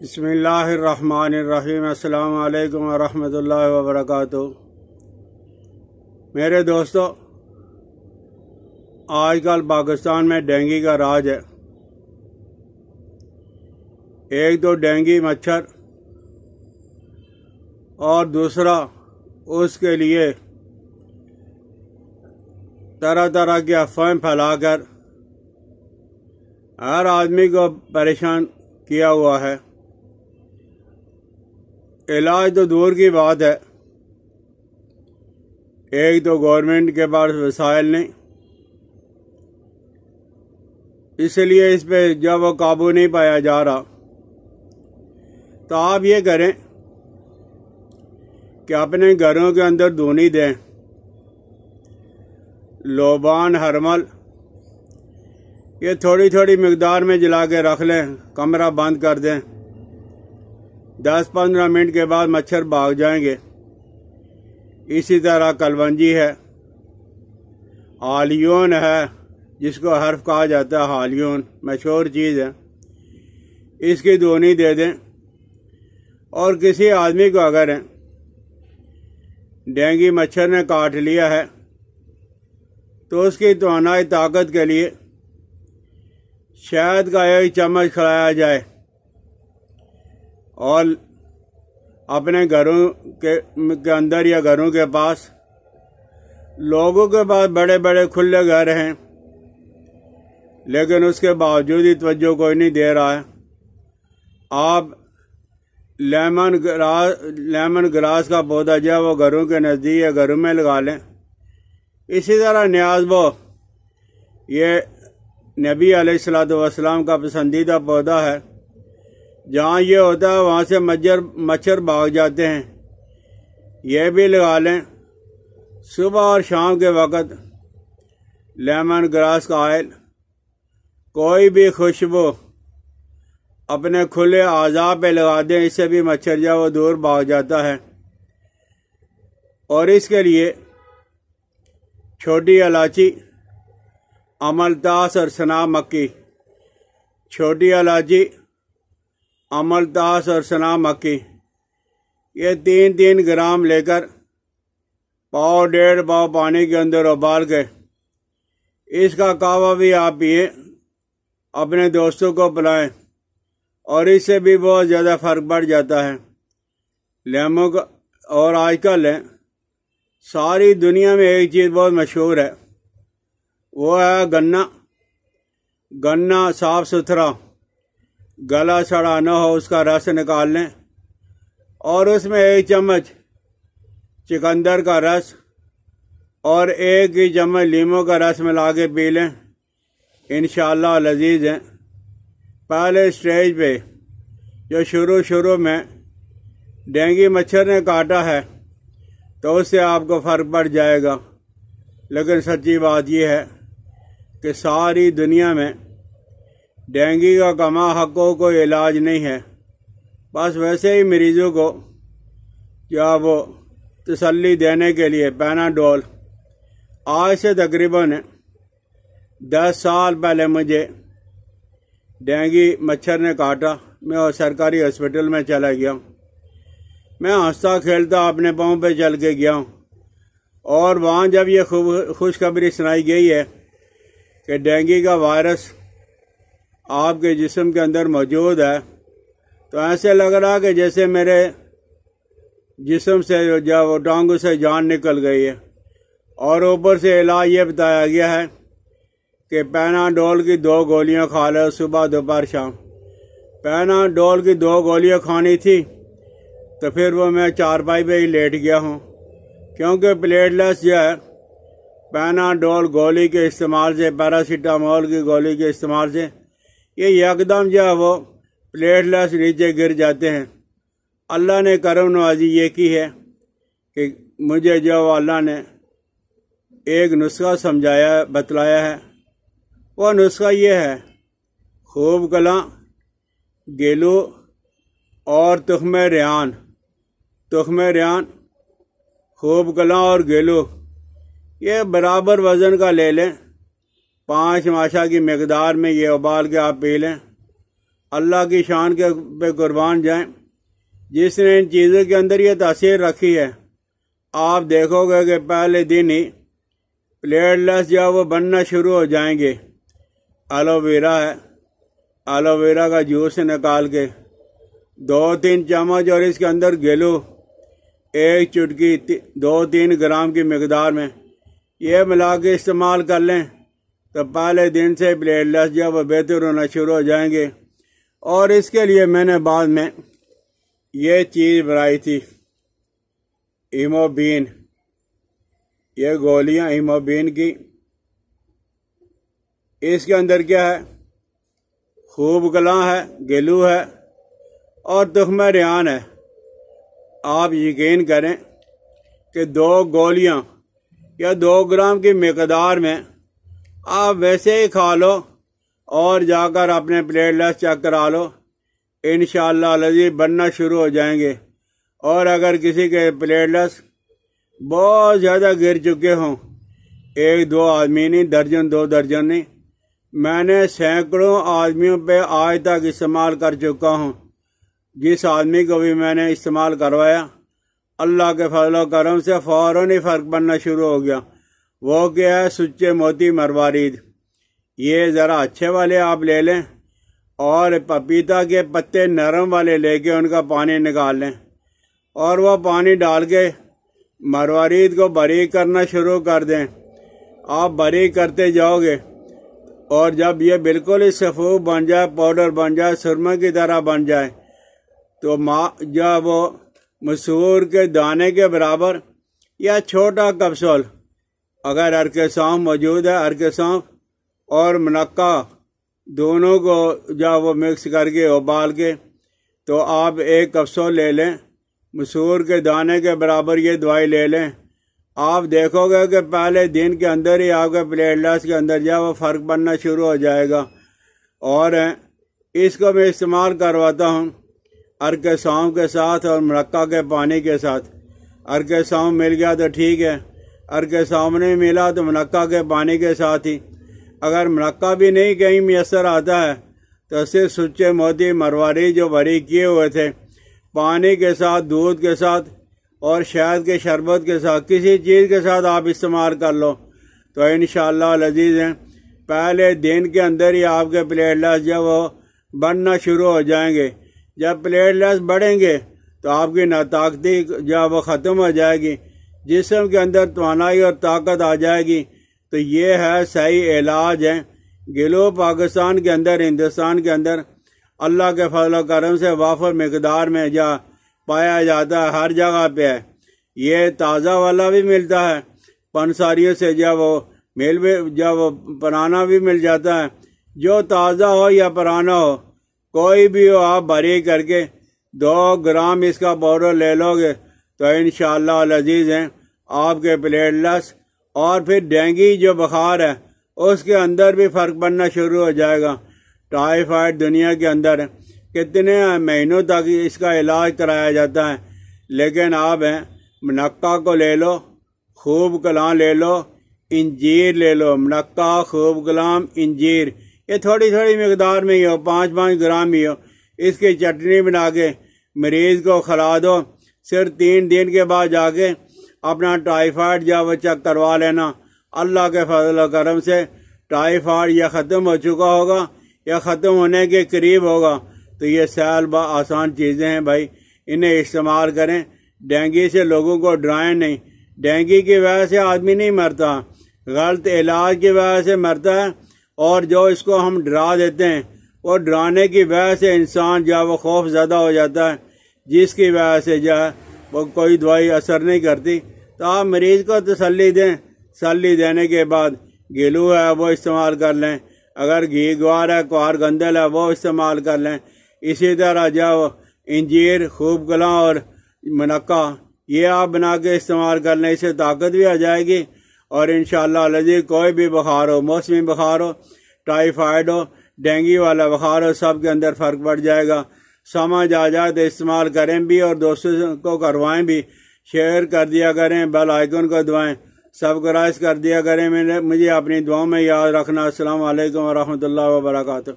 بسم اللہ الرحمن الرحیم۔ السلام علیکم ورحمۃ اللہ وبرکاتہ۔ میرے دوستو، آج کل پاکستان میں ڈینگی کا راج ہے۔ ایک تو ڈینگی مچھر اور دوسرا اس کے لیے طرح طرح کی افواہیں پھیلا کر ہر آدمی کو پریشان کیا ہوا ہے۔ علاج تو دور کی بات ہے، ایک تو گورنمنٹ کے پاس وسائل نہیں، اس لیے اس پہ جب وہ قابو نہیں پایا جا رہا تو آپ یہ کریں کہ اپنے گھروں کے اندر دھونی دیں، لوبان، ہرمل، یہ تھوڑی تھوڑی مقدار میں جلا کے رکھ لیں، کمرہ بند کر دیں، 10-15 منٹ کے بعد مچھر بھاگ جائیں گے۔ اسی طرح کلونجی ہے، ہالیون ہے، جس کو حرف کہا جاتا ہے، ہالیون مشہور چیز ہے، اس کی دونی دے دیں۔ اور کسی آدمی کو اگر ڈینگی مچھر نے کاٹ لیا ہے تو اس کی توانائی طاقت کے لیے شہد کا 1 چمچ کھلایا جائے، اور اپنے گھروں کے اندر یا گھروں کے پاس، لوگوں کے پاس بڑے بڑے کھلے گھر ہیں لیکن اس کے باوجود ہی توجہ کوئی نہیں دے رہا ہے، آپ لیمن گراس کا پودا جو ہے وہ گھروں کے نزدیک یا گھروں میں لگا لیں۔ اسی طرح نیاز بو، یہ نبی علیہ السلام کا پسندیدہ پودا ہے، جہاں یہ ہوتا ہے وہاں سے مچھر بھاگ جاتے ہیں، یہ بھی لگا لیں۔ صبح اور شام کے وقت لیمن گراس کا آئل، کوئی بھی خوشبو اپنے کھلے اعضاء پہ لگا دیں، اس سے بھی مچھر جو وہ دور بھاگ جاتا ہے۔ اور اس کے لیے چھوٹی الائچی، املتاس اور سنا مکی، چھوٹی الائچی، املتاس اور سنا مکی، یہ 3 گرام لے کر 1.5 پاؤ پانی کے اندر ابال کے اس کا قہوہ بھی آپ پئیں، اپنے دوستوں کو پلائیں، اور اس سے بھی بہت زیادہ فرق پڑ جاتا ہے۔ لیموں کا، اور آج کل ساری دنیا میں ایک چیز بہت مشہور ہے، وہ ہے گنا صاف ستھرا، گلا سڑا نہ ہو، اس کا رس نکال لیں اور اس میں 1 چمچ چقندر کا رس اور 1 ہی چمچ لیموں کا رس ملا کے پی لیں، انشاءاللہ لذیذ ہیں۔ پہلے سٹیج پہ جو شروع میں ڈینگی مچھر نے کاٹا ہے تو اس سے آپ کو فرق پڑ جائے گا، لیکن سچی بات یہ ہے کہ ساری دنیا میں ڈینگی کا کما حق کو کوئی علاج نہیں ہے، بس ویسے ہی مریضوں کو کیا وہ تسلی دینے کے لیے پیناڈول۔ آج سے تقریباً 10 سال پہلے مجھے ڈینگی مچھر نے کاٹا، میں سرکاری ہاسپٹل میں چلا گیا، میں ہنستا کھیلتا اپنے پاؤں پہ چل کے گیا ہوں، اور وہاں جب یہ خوشخبری سنائی گئی ہے کہ ڈینگی کا وائرس آپ کے جسم کے اندر موجود ہے، تو ایسے لگ رہا کہ جیسے میرے جسم سے جو وہ ٹانگوں سے جان نکل گئی ہے۔ اور اوپر سے علاج یہ بتایا گیا ہے کہ پیناڈول کی 2 گولیاں کھا لو، صبح دوپہر شام۔ پیناڈول کی 2 گولیاں کھانی تھی تو پھر وہ میں چارپائی پہ ہی لیٹ گیا ہوں، کیونکہ پلیٹلیس جو ہے پیناڈول گولی کے استعمال سے، پیراسیٹامول کی گولی کے استعمال سے، یہ یکدم جو ہے وہ پلیٹلیس نیچے گر جاتے ہیں۔ اللہ نے کرم نوازی یہ کی ہے کہ مجھے جو اللہ نے ایک نسخہ سمجھایا، بتلایا ہے، وہ نسخہ یہ ہے: خوب کلاں، گیلو اور تخم ریحان۔ خوب کلاں اور گیلو یہ برابر وزن کا لے لیں، 5 ماشا کی مقدار میں یہ ابال کے آپ پی لیں۔ اللہ کی شان کے پہ قربان جائیں، جس نے ان چیزوں کے اندر یہ تاثیر رکھی ہے۔ آپ دیکھو گے کہ پہلے دن ہی پلیٹلیٹس جو وہ بننا شروع ہو جائیں گے۔ ایلو ویرا ہے، ایلو ویرا کا جوس نکال کے 2-3 چمچ اور اس کے اندر گلو 1 چٹکی 2-3 گرام کی مقدار میں یہ ملا کے استعمال کر لیں تو پہلے دن سے پلیٹلیٹس جو وہ بہتر ہونا شروع ہو جائیں گے۔ اور اس کے لیے میں نے بعد میں یہ چیز بنائی تھی، ہیموبین، یہ گولیاں ہیموبین کی۔ اس کے اندر کیا ہے؟ خوب کلاں ہے، گلو ہے اور تخم ریحان ہے۔ آپ یقین کریں کہ 2 گولیاں یا 2 گرام کی مقدار میں آپ ویسے ہی کھا لو اور جا کر اپنے پلیٹلیٹس چیک کرا لو، انشاءاللہ العزیز بننا شروع ہو جائیں گے۔ اور اگر کسی کے پلیٹلیٹس بہت زیادہ گر چکے ہوں، 1-2 آدمی نہیں، درجن 2 درجن نہیں، میں نے سینکڑوں آدمیوں پہ آج تک استعمال کر چکا ہوں۔ جس آدمی کو بھی میں نے استعمال کروایا، اللہ کے فضل و کرم سے فوراً ہی فرق پڑنا شروع ہو گیا۔ وہ کیا ہے؟ سچے موتی مروارید۔ یہ ذرا اچھے والے آپ لے لیں اور پپیتا کے پتے نرم والے لے کے ان کا پانی نکال لیں اور وہ پانی ڈال کے مروارید کو باریک کرنا شروع کر دیں۔ آپ باریک کرتے جاؤ گے اور جب یہ بالکل ہی سفید بن جائے، پاؤڈر بن جائے، سرمے کی طرح بن جائے، تو جب وہ مسور کے دانے کے برابر یا چھوٹا کپسول، اگر ارک سونف موجود ہے، ارک سونف اور منقع دونوں کو جب وہ مکس کر کے ابال کے تو آپ 1 کپسول لے لیں، مسور کے دانے کے برابر یہ دوائی لے لیں۔ آپ دیکھو گے کہ پہلے دن کے اندر ہی آپ کے پلیٹلیٹس کے اندر جو وہ فرق پڑنا شروع ہو جائے گا۔ اور اس کو میں استعمال کرواتا ہوں ارک سونف کے ساتھ اور منقع کے پانی کے ساتھ۔ ارک سونف مل گیا تو ٹھیک ہے، ارک سونف نہیں ملا تو منقع کے پانی کے ساتھ ہی۔ اگر منقع بھی نہیں کہیں میسر آتا ہے تو صرف سچے موتی مروارید جو باریک کیے ہوئے تھے، پانی کے ساتھ، دودھ کے ساتھ اور شہد کے شربت کے ساتھ، کسی چیز کے ساتھ آپ استعمال کر لو تو انشاءاللہ العزیز ہیں پہلے دن کے اندر ہی آپ کے پلیٹلیٹس جو وہ بڑھنا شروع ہو جائیں گے۔ جب پلیٹلیٹس بڑھیں گے تو آپ کی ناطاقتی جو وہ ختم ہو جائے گی، جسم کے اندر توانائی اور طاقت آ جائے گی۔ تو یہ ہے صحیح علاج ہے۔ گلو پاکستان کے اندر، ہندوستان کے اندر اللہ کے فضل و کرم سے وافر مقدار میں جا پایا جاتا ہے، ہر جگہ پہ ہے۔ یہ تازہ والا بھی ملتا ہے، پنساریوں سے جب وہ پرانا بھی مل جاتا ہے۔ جو تازہ ہو یا پرانا ہو، کوئی بھی ہو، آپ باریک کر کے 2 گرام اس کا پاؤڈر لے لو گے تو انشاءاللہ العزیز ہیں آپ کے پلیٹلیٹس اور پھر ڈینگی جو بخار ہے اس کے اندر بھی فرق پڑنا شروع ہو جائے گا۔ ٹائیفائڈ دنیا کے اندر کتنے مہینوں تک اس کا علاج کرایا جاتا ہے، لیکن آپ منقع کو لے لو، خوب کلاں لے لو، انجیر لے لو، منقع، خوب کلاں، انجیر، یہ تھوڑی تھوڑی مقدار میں ہی ہو، 5-5 گرام ہی ہو، اس کی چٹنی بنا کے مریض کو کھلا دو۔ صرف 3 دن کے بعد جا کے اپنا ٹائیفائڈ جب وہ چیک کروا لینا، اللہ کے فضل و کرم سے ٹائیفائڈ یا ختم ہو چکا ہوگا یا ختم ہونے کے قریب ہوگا۔ تو یہ سہل آسان چیزیں ہیں بھائی، انہیں استعمال کریں۔ ڈینگی سے لوگوں کو ڈرائیں نہیں، ڈینگی کی وجہ سے آدمی نہیں مرتا، غلط علاج کی وجہ سے مرتا ہے۔ اور جو اس کو ہم ڈرا دیتے ہیں، وہ ڈرانے کی وجہ سے انسان جو ہے وہ خوف زدہ ہو جاتا ہے، جس کی وجہ سے جو ہے وہ کوئی دوائی اثر نہیں کرتی۔ تو آپ مریض کو تسلی دیں، تسلی دینے کے بعد گلو ہے وہ استعمال کر لیں، اگر گھی گوار ہے، کوار گندل ہے وہ استعمال کر لیں۔ اسی طرح جو انجیر، خوب کلاں اور منقع یہ آپ بنا کے استعمال کر لیں، اس سے طاقت بھی آ جائے گی اور انشاءاللہ العزیز کوئی بھی بخار ہو، موسمی بخار ہو، ٹائیفائڈ ہو، ڈینگی والا بخار ہو، سب کے اندر فرق پڑ جائے گا۔ سمجھ آ جائے تو استعمال کریں بھی اور دوستوں کو کروائیں بھی، شیئر کر دیا کریں، بیل آئیکن کو دبائیں، سبسکرائب کر دیا کریں۔ مجھے اپنی دعاؤں میں یاد رکھنا۔ السلام علیکم ورحمۃ اللہ وبرکاتہ۔